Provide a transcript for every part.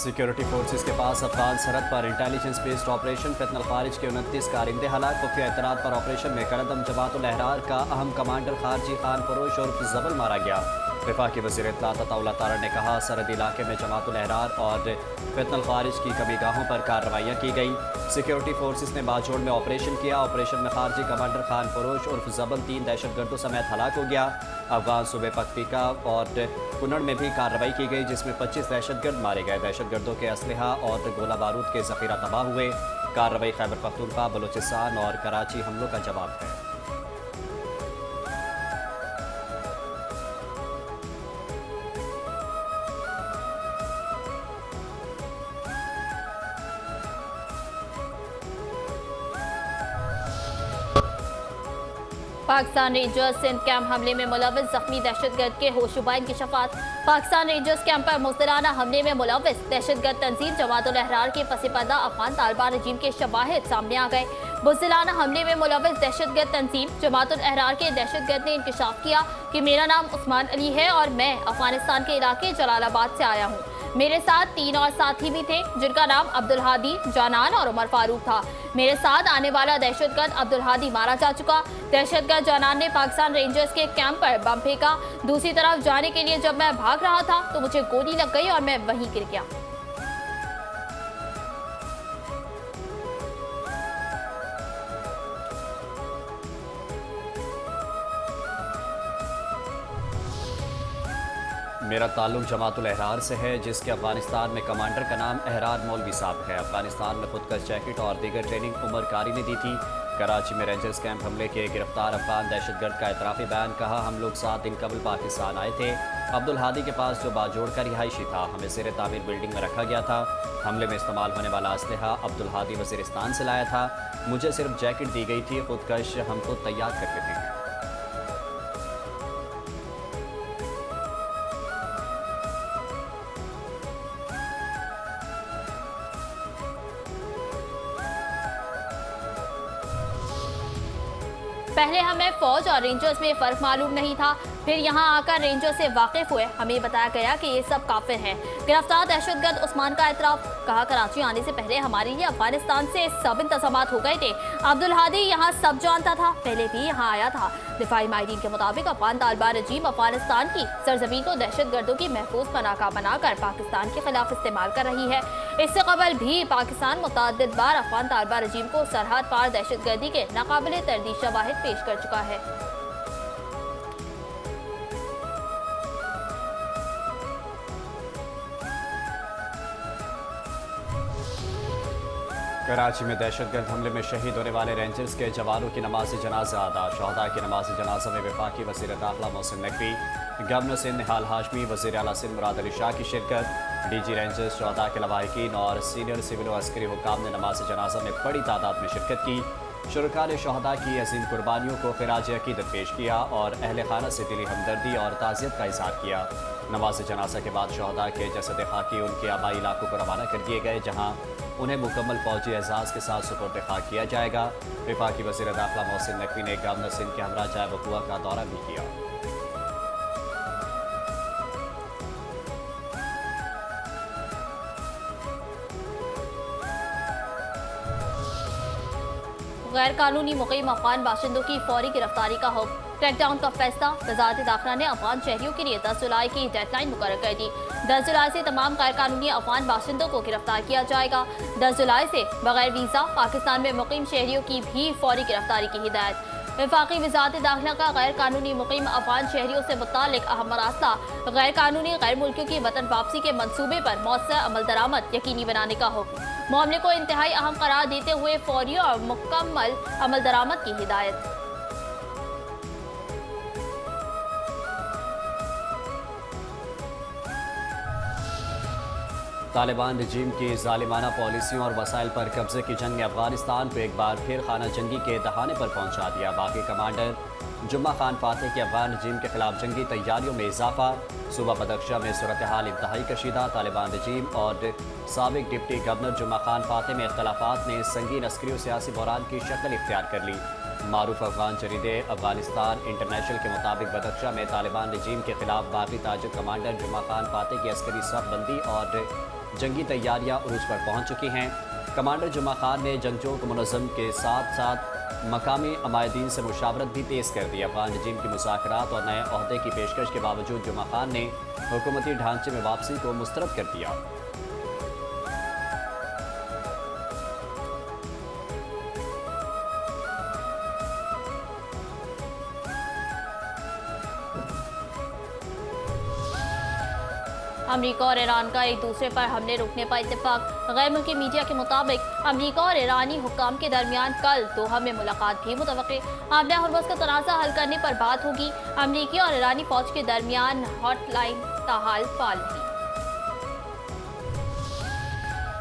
Security forces के पास अफगान सरहद पर इंटेलिजेंस बेस्ड ऑपरेशन फितनल खारिज के 29 कारिंदे हलाक। खुफिया इत्तलात पर ऑपरेशन में कड़दम जमातुल अहरार का अहम कमांडर खारजी खान फरोश और जबल मारा गया। वफाकी वज़ीर इत्तलात अताउल्लाह तारड़ ने कहा, सरहदी इलाके में जमातुल अहरार और फितनल खारिज की कमीगाहों पर कार्रवाइयाँ की गई। सिक्योरिटी फोर्सेस ने बाजोड़ में ऑपरेशन किया। ऑपरेशन में खारजी कमांडर खान फरोश और जबल 3 दहशतगर्दों समेत हलाक हो गया। अफगान सूबे पख्तीका और कुनड़ में भी कार्रवाई की गई, जिसमें 25 दहशतगर्द मारे गए। दहशतगर्दों के असलहा और गोला बारूद के जखीरा तबाह हुए। कार्रवाई खैबर पख्तूनख्वा, बलूचिस्तान और कराची हमलों का जवाब है। पाकिस्तान रेंजर्स सिंध कैंप हमले में मुलविस जख्मी दहशतगर्द के होशुबा इंकशाफात। पाकिस्तान रेंजर्स कैंप पर मुज़िलाना हमले में मुलविस दहशतगर्द तंजीम जमातुल अहरार के पसीपरदा अफगान तालिबान रजीम के शवाहिद सामने आ गए। मुज़िलाना हमले में मुलविस दहशतगर्द तंजीम जमातुल अहरार के दहशतगर्द ने इंकशाफ किया कि मेरा नाम उस्मान अली है और मैं अफगानिस्तान के इलाके जलालाबाद से आया हूँ। मेरे साथ 3 और साथी भी थे, जिनका नाम अब्दुल हादी, जानान और उमर फारूक था। मेरे साथ आने वाला दहशतगर्द अब्दुल हादी मारा जा चुका। दहशतगर्द जानान ने पाकिस्तान रेंजर्स के कैंप पर बम फेंका। दूसरी तरफ जाने के लिए जब मैं भाग रहा था तो मुझे गोली लग गई और मैं वहीं गिर गया। मेरा ताल्लुक जमातुल अहरार से है, जिसके अफगानिस्तान में कमांडर का नाम अहरार मौलवी साहब है। अफगानिस्तान में खुदकश जैकेट और दीगर ट्रेनिंग उमर कारी ने दी थी। कराची में रेंजर्स कैंप हमले के गिरफ्तार अफगान दहशतगर्द का एतराफ़ी बयान। कहा, हम लोग 7 दिन कबल पाकिस्तान आए थे। अब्दुल हादी के पास जो बाजोड़ का रिहायशी था, हमें ज़ेर तामीर बिल्डिंग में रखा गया था। हमले में इस्तेमाल होने वाला असलहा अब्दुल हादी वज़ीरिस्तान से लाया था। मुझे सिर्फ जैकेट दी गई थी, खुदकश हम खुद तैयार करके थे। पहले हमें फौज और रेंजर्स में फ़र्क मालूम नहीं था, फिर यहाँ आकर रेंजर्स से वाकिफ हुए। हमें बताया गया कि ये सब काफिर हैं। गिरफ्तार दहशतगर्द उस्मान का एतराफ़। कहा, कराची आने से पहले हमारे लिए अफगानिस्तान से सब इंतजामात हो गए थे। अब्दुल हादी यहाँ सब जानता था, पहले भी यहाँ आया था। दिफाई माहिरीन के मुताबिक अफगान तालिबान रजीम अफगानिस्तान की सरजमीन को दहशतगर्दों की महफूज पनाहगाह बनाकर पाकिस्तान के खिलाफ इस्तेमाल कर रही है। इससे कबल भी पाकिस्तान मुतअद्दिद बार अफगान तालिबान रजीम को सरहद पार दहशतगर्दी के नाकाबिले तरदीद शवाहिद पेश कर चुका है। कराची में दहशतगर्द हमले में शहीद होने वाले रेंजर्स के जवानों की नमाज जनाजा अदा। शहदा की नमाज जनाजा में वफाकी वज़ीर दाखिला मोहसिन नकवी, गवर्नर सिंध निहाल हाशमी, वज़ीर आला सिंध मुराद अली शाह की शिरकत। DG रेंजर्स, शहदा के लवाहिकीन और सीनियर सिविल व अस्करी हुकाम ने नमाज जनाजा में बड़ी तादाद में शिरकत की। शुरका ने शहदा की अजीम कुर्बानियों को खिराज अकीदत पेश किया और अहल खाना से दिली हमदर्दी और ताज़ियत का इज़हार किया। नमाज जनाजा के बाद शहदा के जसद खाकी उनके आबाई इलाकों को रवाना कर दिए गए, जहाँ उन्हें मुकम्मल फौजी एजाज़ के साथ सुपुर्द खाक किया जाएगा। वफाकी वज़ीर दाखिला मोहसिन नकवी ने गवर्नर सिंध के हमरा जाए वक़ुआ का दौरा भी किया। गैर कानूनी मुक़ीम अफगान बाशिंदों की फौरी गिरफ्तारी का हुक्म। क्रैकडाउन का फैसला। वज़ारत दाखिला ने अफगान शहरियों के लिए 10 जुलाई की डेडलाइन मुकर्रर कर दी। 10 जुलाई से तमाम गैर कानूनी अफगान बाशिंदों को गिरफ्तार किया जाएगा। 10 जुलाई से बगैर वीज़ा पाकिस्तान में मुक़ीम शहरियों की भी फौरी गिरफ्तारी की हिदायत। वफाकी वज़ारत दाखिला का गैर कानूनी मुक़ीम अफगान शहरियों से मुताल्लिक़ अहम मरासला गैर कानूनी गैर मुल्कियों की वतन वापसी के मनसूबे पर मौसर अमल दरामद यकीनी बनाने का हुक्म। मामले को इंतहाई अहम करार देते हुए फौरी और मुकम्मल अमल दरामद की हिदायत। तालिबान रजीम की ज़ालिमाना पॉलिसियों और वसाइल पर कब्जे की जंग ने अफगानिस्तान को एक बार फिर खाना जंगी के दहाने पर पहुंचा दिया। बाकी कमांडर जुम्मा खान फातह की अफगान रजीम के खिलाफ जंगी तैयारियों में इजाफा। सूबा बदख्शा में सूरत हाल इंतहाई कशीदा। तालिबान रजीम और साबिक डिप्टी गवर्नर जुम्मा खान फातह में इख्तलाफात ने संगीन अस्करी और सियासी बहरान की शक्ल इख्तियार कर ली। मारूफ अफगान जरीदे अफगानिस्तान इंटरनेशनल के मुताबिक बदख्शा में तालिबान रजीम के खिलाफ बागी ताजिर कमांडर जुम्मा खान फातह की अस्करी सफ बंदी और जंगी तैयारियां उरूज पर पहुंच चुकी हैं। कमांडर जुमा खान ने जंगजों को मुनज़्ज़म के साथ साथ मकामी अमायदीन से मुशावरत भी तेज़ कर दी। अफगान रजीम की मुज़ाकरात और नए अहदे की पेशकश के बावजूद जुमा खान ने हुकूमती ढांचे में वापसी को मुस्तरद कर दिया। अमेरिका और ईरान का एक दूसरे पर हमले रोकने पर इत्तेफाक। गैर मुल्की मीडिया के मुताबिक अमेरिका और ईरानी हुक्काम के दरमियान कल दोहा में मुलाकात भी मुतवक्की। आमने हुर्मुज़ का तनाज़ा हल करने पर बात होगी। अमेरिकी और ईरानी फौज के दरमियान हॉटलाइन ताहाल फाल थी।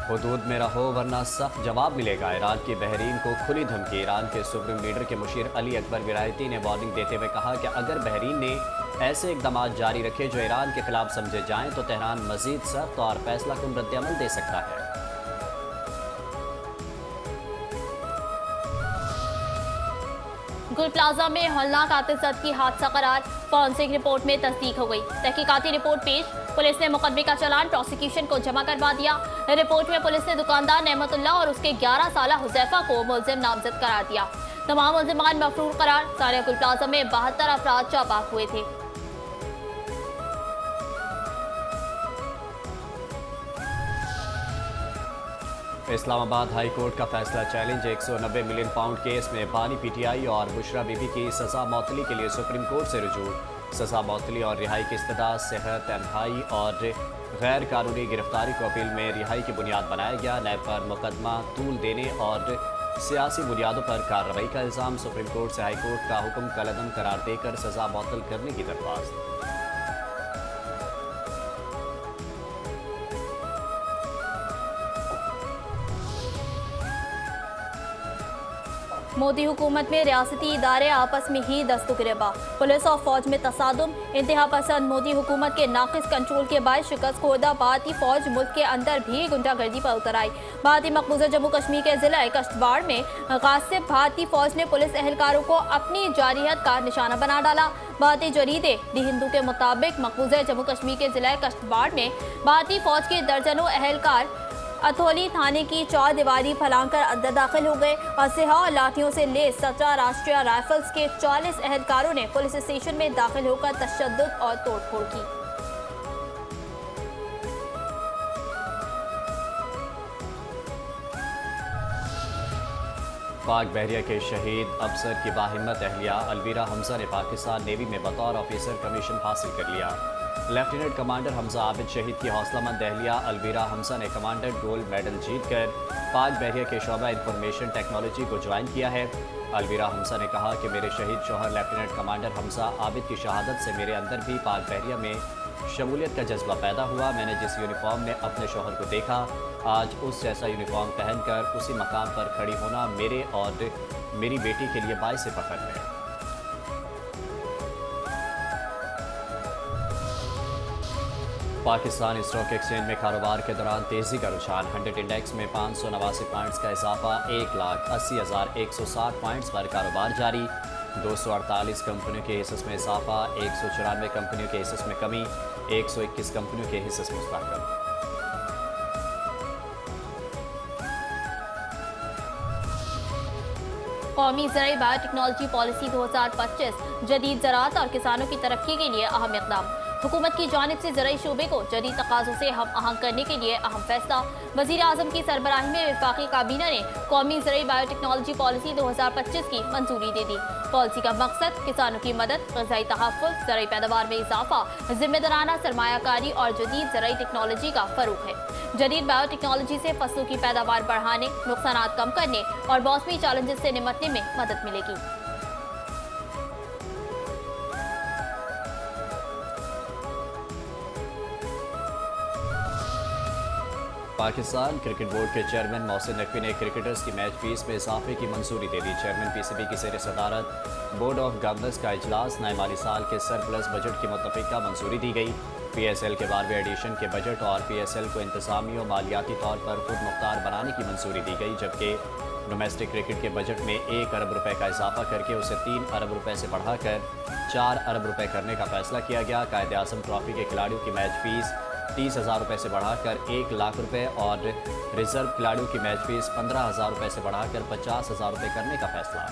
हुदूद में रहो वरना सख्त जवाब मिलेगा। ईरान की बहरीन को खुली धमकी। ईरान के सुप्रीम लीडर के मुशीर अली अकबर विलायती ने वार्निंग देते हुए कहा कि अगर बहरीन ने ऐसे इक़दाम जारी रखे जो ईरान के खिलाफ समझे जाएं तो तेहरान मजीद सख्त और फैसला कुन रद्द-ए-अमल दे सकता है। गुल प्लाजा में हौलनाक आतिशबाजी की हादसा करार। फॉरेंसिक रिपोर्ट में तस्दीक हो गई। तहकीकाती रिपोर्ट पेश। पुलिस ने मुकदमे का चालान प्रोसिक्यूशन को जमा करवा दिया। रिपोर्ट में पुलिस ने दुकानदार नेमतुल्लाह और उसके 11 साला हुज़ैफा को मुल्ज़िम नामजद करार दिया। तमाम मुल्ज़िमान मफरूर करार। सानिया गुल प्लाजा में 72 अफराद जाबाक हुए थे। इस्लामाबाद हाई कोर्ट का फैसला चैलेंज। 190 मिलियन पाउंड केस में बानी पीटीआई और बुशरा बीबी की सजा मौतली के लिए सुप्रीम कोर्ट से रुजू। सजा मौतली और रिहाई की इस्तदा सेहत तन्हाई और गैर कानूनी गिरफ्तारी को अपील में रिहाई की बुनियाद बनाया गया। नैब पर मुकदमा तूल देने और सियासी बुनियादों पर कार्रवाई का इल्ज़ाम। सुप्रीम कोर्ट से हाई कोर्ट का हुक्म कलअदम करार देकर सजा मौतल करने की दरख्वास्त। मोदी हुकूमत में रियासती इदारे आपस में ही दस्तगिरबा। पुलिस और फौज में तसादुम। इंतहा पसंद मोदी हुकूमत के नाकिस कंट्रोल के बाद शिकस्त खोदा भारतीय फौज मुल्क के अंदर भी गुंडागर्दी पर उतर आई। भारतीय मकबूजा जम्मू कश्मीर के जिला कश्तवाड़ में गासिब भारतीय फौज ने पुलिस एहलकारों को अपनी जारियत का निशाना बना डाला। भारतीय जरीदे दी हिंदू के मुताबिक मकबूजा जम्मू कश्मीर के जिला कश्तवाड़ में भारतीय फौज के दर्जनों एहलकार अथौली थाने की 4 दीवारी फैलाकर अंदर दाखिल हो गए। असलहा और लाठियों से लेस 17 राष्ट्रीय राइफल्स के 40 एहलकारों ने पुलिस स्टेशन में दाखिल होकर तशद्दुद और तोड़फोड़ की। पाक बहरिया के शहीद अफसर की बाहिम्मत अहलिया अलवीरा हमजा ने पाकिस्तान नेवी में बतौर ऑफिसर कमीशन हासिल कर लिया। लेफ्टिनेंट कमांडर हमजा आबिद शहीद की हौसलामंद अहलिया अलवीरा हमजा ने कमांडर गोल्ड मेडल जीतकर पाक बहरिया के शोबा इंफॉर्मेशन टेक्नोलॉजी को ज्वाइन किया है। अलवीरा हमजा ने कहा कि मेरे शहीद शौहर लेफ्टिनेंट कमांडर हमजा आबिद की शहादत से मेरे अंदर भी पाक बहरिया में शमूलियत का जज्बा पैदा हुआ। मैंने जिस यूनिफॉर्म में अपने शौहर को देखा, आज उस जैसा यूनिफॉर्म पहनकर उसी मकाम पर खड़ी होना मेरे और मेरी बेटी के लिए बाइस फख्र है। पाकिस्तान स्टॉक एक्सचेंज में कारोबार के दौरान तेजी का रुझान। 100 इंडेक्स में 589 पॉइंट्स का इजाफा। 1,80,160 पॉइंट्स पर कारोबार जारी। 248 कंपनियों के हिस्से में इजाफा। 194 कंपनियों के हिस्से में कमी। 121 कंपनियों के हिस्से में मुस्तहकम। कौमी ज़राई बायोटेक्नोलॉजी पॉलिसी 2025 जदीद ज़राअत और किसानों की तरक्की के लिए अहम इक़दाम। हुकूमत की जानिब से ज़राई शोबे को जदीद तकाज़ों से हम आहंग करने के लिए अहम फैसला। वज़ीर आज़म की सरबराही में वफाकी काबीना ने कौमी ज़राई बायोटेक्नोलॉजी पॉलिसी 2025 की मंजूरी दे दी। पॉलिसी का मकसद किसानों की मदद, ग़ज़ाई तहफ़्फ़ुज़, ज़राई पैदावार में इजाफा, ज़िम्मेदाराना सरमायाकारी और जदीद ज़राई टेक्नोलॉजी का फ़रोग़ है। जदीद बायोटेक्नोलॉजी से फसलों की पैदावार बढ़ाने, नुकसानात कम करने और मौसमी चैलेंजेस से निपटने में मदद मिलेगी। पाकिस्तान क्रिकेट बोर्ड के चेयरमैन मोहसिन नकवी ने क्रिकेटर्स की मैच फीस में इजाफे की मंजूरी दे दी। चेयरमैन पीसीबी की ज़ेर सदारत बोर्ड ऑफ गवर्नर्स का इजलास। नए माली साल के सरप्लस बजट की मुतफ़िका मंजूरी दी गई। पीएसएल के 12वें एडिशन के बजट और पीएसएल को इंतज़ामी और मालियाती तौर पर खुद मुख्तार बनाने की मंजूरी दी गई, जबकि डोमेस्टिक क्रिकेट के बजट में 1 अरब रुपए का इजाफा करके उसे 3 अरब रुपए से बढ़ाकर 4 अरब रुपए करने का फैसला किया गया। कायदे आज़म ट्रॉफी के खिलाड़ियों की मैच फीस 30,000 रुपये से बढ़ाकर 1 लाख रुपये और रिजर्व खिलाड़ियों की मैच फीस 15,000 रुपये से बढ़ाकर 50,000 रुपये करने का फैसला।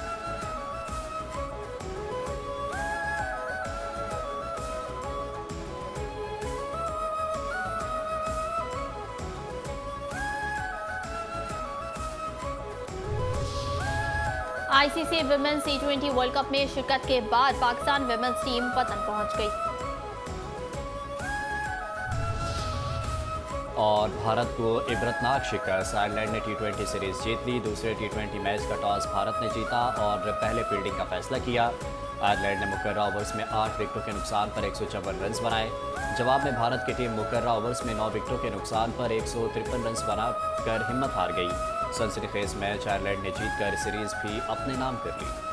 ICC women's T20 world cup में शिरकत के बाद पाकिस्तान विमेंस टीम वतन पहुंच गई और भारत को इबरतनाक शिकस्त। आयरलैंड ने T20 सीरीज जीत ली। दूसरे T20 मैच का टॉस भारत ने जीता और पहले फील्डिंग का फैसला किया। आयरलैंड ने मुकर्रा ओवर्स में 8 विकेटों के नुकसान पर 154 रन बनाए। जवाब में भारत की टीम मुकर्रा ओवर्स में 9 विकेटों के नुकसान पर 153 रन बनाकर हिम्मत हार गई। सनसनीखेज मैच आयरलैंड ने जीतकर सीरीज भी अपने नाम कर ली।